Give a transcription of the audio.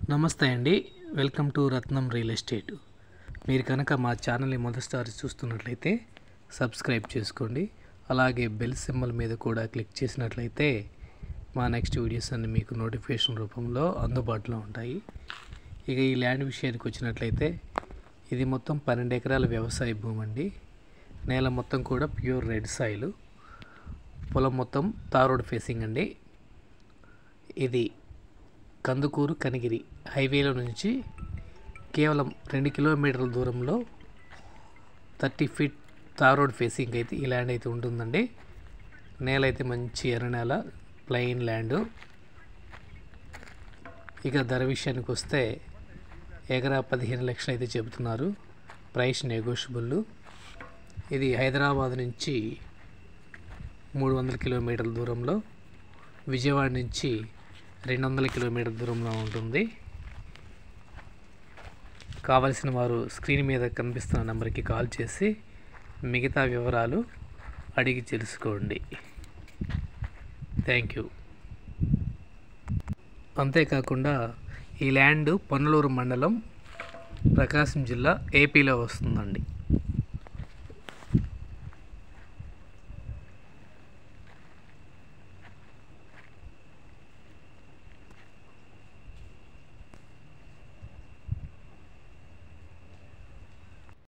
నమస్తే అండి. Welcome to Ratnam real estate. మీరు కనుక మా ఛానల్ని మొదటిసారి చూస్తున్నట్లయితే సబ్స్క్రైబ్ చేసుకోండి. అలాగే బెల్ సింబల్ మీద కూడా క్లిక్ చేసినట్లయితే మా నెక్స్ట్ వీడియోస్ అన్ని మీకు నోటిఫికేషన్ రూపంలో అందుబాటులో ఉంటాయి. ఇక ఈ ల్యాండ్ విషయానికి వచ్చినట్లయితే ఇది మొత్తం 12 ఎకరాల వ్యవసాయ భూమి అండి. నేల మొత్తం కూడా ప్యూర్ రెడ్ సాయిల్. పొలం మొత్తం తార్ రోడ్ ఫేసింగ్ అండి. ఇది కందుకూరు కనిగిరి హైవేలో నుంచి కేవలం 2 కిలోమీటర్ల దూరంలో 30 ఫీట్ తార్ రోడ్ ఫేసింగ్ అయితే ఈ ల్యాండ్ అయితే ఉంటుందండి. నేల అయితే మంచి ఎర్ర నేల, ప్లెయిన్ ల్యాండ్. ఇక ధర విషయానికి వస్తే ఎకరా 15 లక్షలు అయితే చెబుతున్నారు. Price negotiable. ఇది హైదరాబాద్ నుంచి 300 కిలోమీటర్ల దూరంలో, విజయవాడ నుంచి 200 కిలోమీటర్ల దూరంలో ఉంటుంది. కావలసిన వారు స్క్రీన్ మీద కనిపిస్తున్న నెంబర్కి కాల్ చేసి మిగతా వివరాలు అడిగి తెలుసుకోండి. Thank you. అంతేకాకుండా ఈ ల్యాండ్ పొన్నలూరు మండలం, ప్రకాశం జిల్లా, ఏపీలో వస్తుందండి.